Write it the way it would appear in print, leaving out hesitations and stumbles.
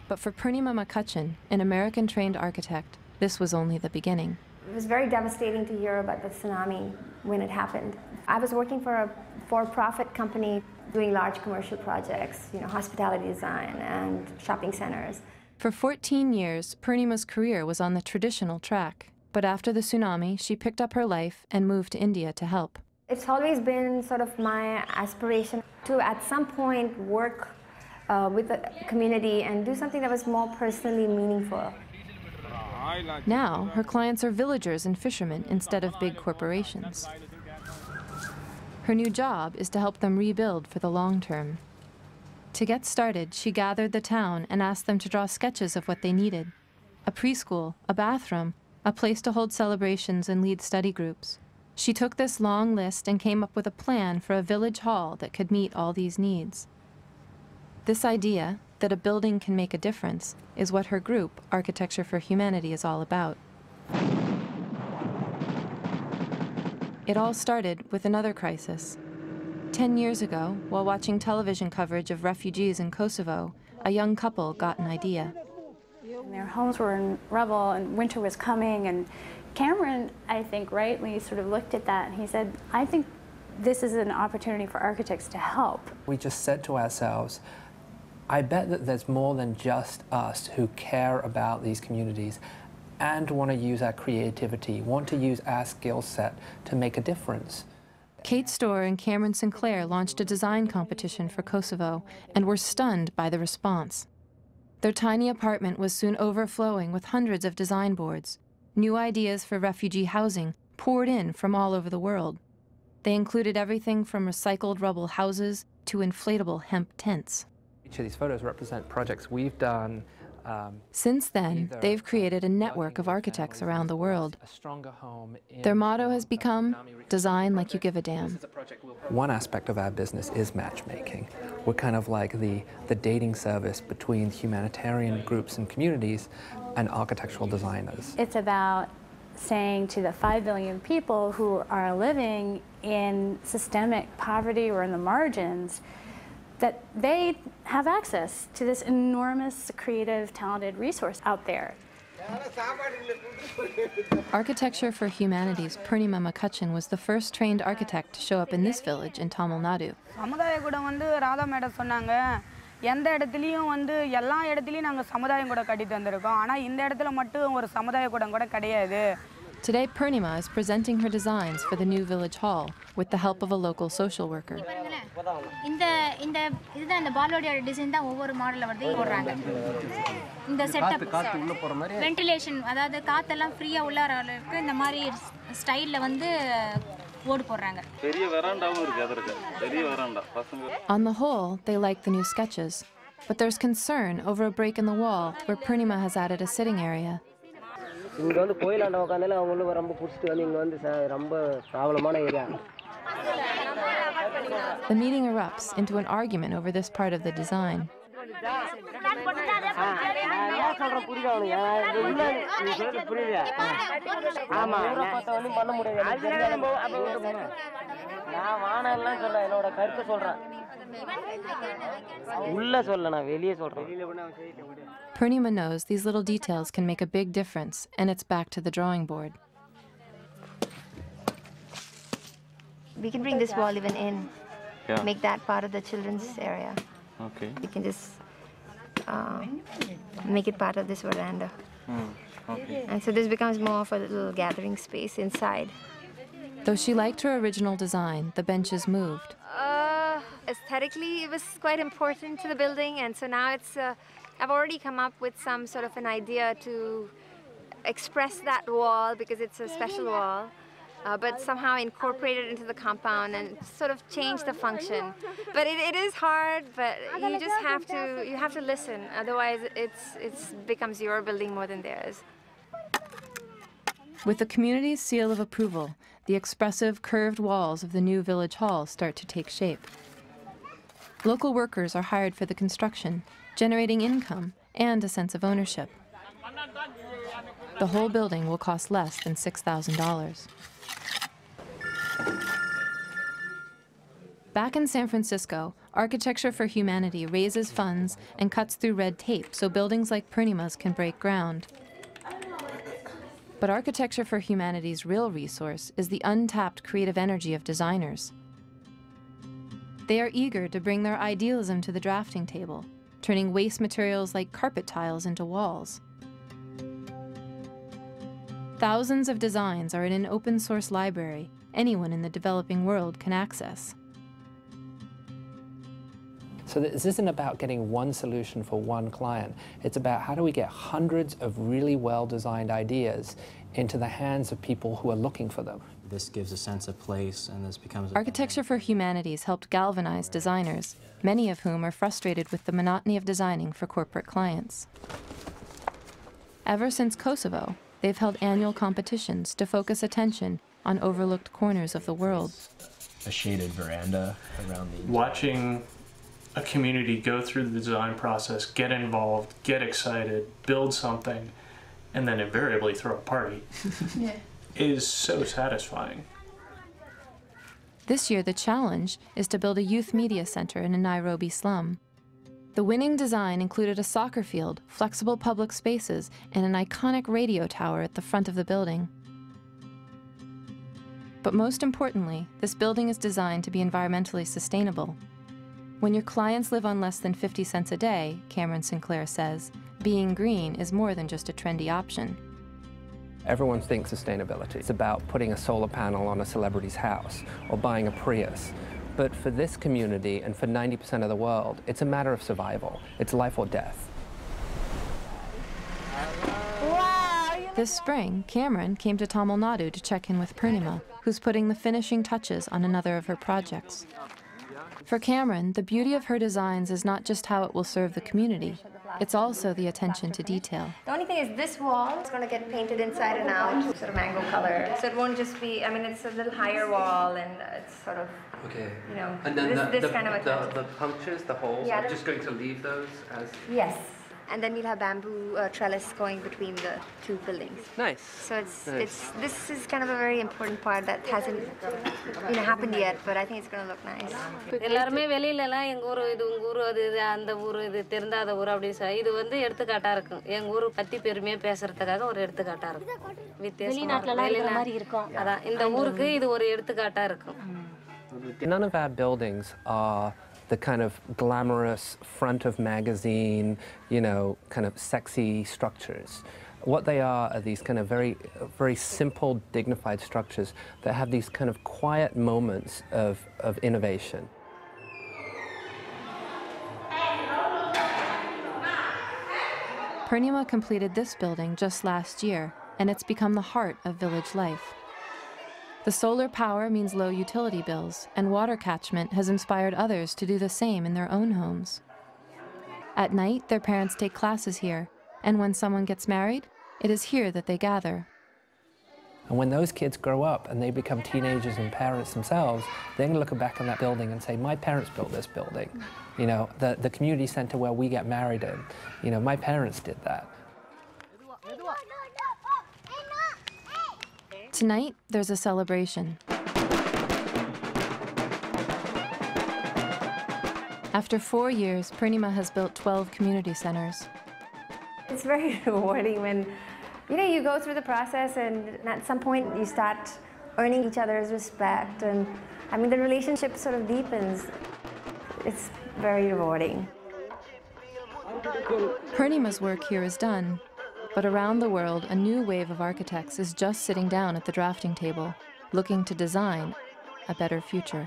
But for Purnima McCutcheon, an American-trained architect, this was only the beginning. It was very devastating to hear about the tsunami when it happened. I was working for a for-profit company doing large commercial projects, hospitality design and shopping centers. For 14 years, Purnima's career was on the traditional track. But after the tsunami, she picked up her life and moved to India to help. It's always been sort of my aspiration to, at some point, work with the community and do something that was more personally meaningful. Now, her clients are villagers and fishermen instead of big corporations. Her new job is to help them rebuild for the long term. To get started, she gathered the town and asked them to draw sketches of what they needed: a preschool, a bathroom, a place to hold celebrations and lead study groups. She took this long list and came up with a plan for a village hall that could meet all these needs. This idea, that a building can make a difference, is what her group, Architecture for Humanity, is all about. It all started with another crisis. 10 years ago, while watching television coverage of refugees in Kosovo, a young couple got an idea. Their homes were in rubble and winter was coming, and Cameron, I think, rightly sort of looked at that and he said, I think this is an opportunity for architects to help. We just said to ourselves, I bet that there's more than just us who care about these communities and want to use our creativity, want to use our skill set to make a difference. Kate Storr and Cameron Sinclair launched a design competition for Kosovo and were stunned by the response. Their tiny apartment was soon overflowing with hundreds of design boards. New ideas for refugee housing poured in from all over the world. They included everything from recycled rubble houses to inflatable hemp tents. Each of these photos represent projects we've done. Since then, they've created a network of architects around the world. Their motto has become, design like you give a damn. One aspect of our business is matchmaking. We're kind of like the dating service between humanitarian groups and communities and architectural designers. It's about saying to the 5 billion people who are living in systemic poverty or in the margins that they have access to this enormous, creative, talented resource out there. Architecture for Humanity's Purnima McCutcheon was the first trained architect to show up in this village in Tamil Nadu. எந்த இடத்துலயும் எல்லா இடத்துலயும் நாங்க சமுதாயம் கூட கட்டி தந்திருக்கோம் ஆனா இந்த இடத்துல மட்டும் ஒரு சமுதாய கூடம் கூட கிடையாது. Today, Purnima is presenting her designs for the new village hall with the help of a local social worker. இந்த பாலோட டிசைன் தான் ஒவ்வொரு மாடல்ல வந்து போடுறாங்க. இந்த செட்டப் வென்டிலேஷன் அதாவது காத்தெல்லாம் ஃப்ரீயா உள்ள வரதுக்கு இந்த மாதிரி ஸ்டைல்ல வந்து போர்டு போடுறாங்க. பெரிய வெராண்டாவும் இருக்கு அதற்கு. பெரிய வெராண்டா பசங்க. On the whole, they like the new sketches, but there's concern over a break in the wall where Purnima has added a sitting area. இங்க வந்து கோயிலாண்ட உட்கார்ந்தால அவங்களுக்கு ரொம்ப புடிச்சிட்டு வந்து இங்க வந்து ரொம்ப ப்ராப்ளமான area. The meeting erupts into an argument over this part of the design. Purnima knows these little details can make a big difference, and it's back to the drawing board. We can bring this wall even in, make that part of the children's area. Okay. You can just make it part of this veranda. Okay. And so this becomes more of a little gathering space inside. Though she liked her original design, the benches moved. Aesthetically, it was quite important to the building, and so now it's, I've already come up with some sort of an idea to express that wall because it's a special wall. But somehow incorporate it into the compound and sort of change the function. But it is hard, but you have to listen. Otherwise, it becomes your building more than theirs. With the community's seal of approval, the expressive curved walls of the new village hall start to take shape. Local workers are hired for the construction, generating income and a sense of ownership. The whole building will cost less than $6,000. Back in San Francisco, Architecture for Humanity raises funds and cuts through red tape so buildings like Purnima's can break ground. But Architecture for Humanity's real resource is the untapped creative energy of designers. They are eager to bring their idealism to the drafting table, turning waste materials like carpet tiles into walls. Thousands of designs are in an open-source library anyone in the developing world can access. So this isn't about getting one solution for one client. It's about how do we get hundreds of really well-designed ideas into the hands of people who are looking for them. This gives a sense of place, and this becomes... Architecture for Humanities helped galvanize designers, many of whom are frustrated with the monotony of designing for corporate clients. Ever since Kosovo, they've held annual competitions to focus attention on overlooked corners of the world. A shaded veranda around the... Watching a community go through the design process, get involved, get excited, build something, and then invariably throw a party is so satisfying. This year, the challenge is to build a youth media center in a Nairobi slum. The winning design included a soccer field, flexible public spaces, and an iconic radio tower at the front of the building. But most importantly, this building is designed to be environmentally sustainable. When your clients live on less than 50 cents a day, Cameron Sinclair says, being green is more than just a trendy option. Everyone thinks sustainability. It's about putting a solar panel on a celebrity's house or buying a Prius. But for this community and for 90% of the world, it's a matter of survival. It's life or death. This spring, Cameron came to Tamil Nadu to check in with Purnima, who's putting the finishing touches on another of her projects. For Cameron, the beauty of her designs is not just how it will serve the community, it's also the attention to detail. The only thing is this wall is going to get painted inside and out, sort of mango color. So it won't just be, I mean, it's a little higher wall and it's sort of, you know, And then this kind of a the punctures, the holes, yeah, I'm just going to leave those as... Yes. And then we'll have bamboo trellis going between the two buildings. Nice. So this is kind of a very important part that hasn't happened yet, but I think it's going to look nice. எல்லாருமே வெளியிலலாம் எங்க ஊர் இது உங்க ஊர் அது இது அந்த ஊர் இது தெரிந்தாத ஊர் அப்படி இது வந்து எடுத்துக்காட்டா இருக்கும் எங்க ஊர் பத்தி பெருமையா பேசுறதுக்காக ஒரு எடுத்துக்காட்டா இருக்கும் வெளிநாட்டுல மாதிரி இருக்கும் அதான் இந்த ஊருக்கு இது ஒரு எடுத்துக்காட்டா இருக்கும் None of our buildings are the kind of glamorous front of magazine, you know, kind of sexy structures. What they are these kind of very simple, dignified structures that have these kind of quiet moments of innovation. Purnima completed this building just last year, and it's become the heart of village life. The solar power means low utility bills, and water catchment has inspired others to do the same in their own homes. At night, their parents take classes here, and when someone gets married, it is here that they gather. And when those kids grow up and they become teenagers and parents themselves, they're going to look back on that building and say, my parents built this building. You know, the community center where we get married in, you know, my parents did that. Tonight, there's a celebration. After 4 years, Purnima has built 12 community centers. It's very rewarding when, you go through the process and at some point you start earning each other's respect and, I mean, the relationship sort of deepens. It's very rewarding. Purnima's work here is done. But around the world, a new wave of architects is just sitting down at the drafting table, looking to design a better future.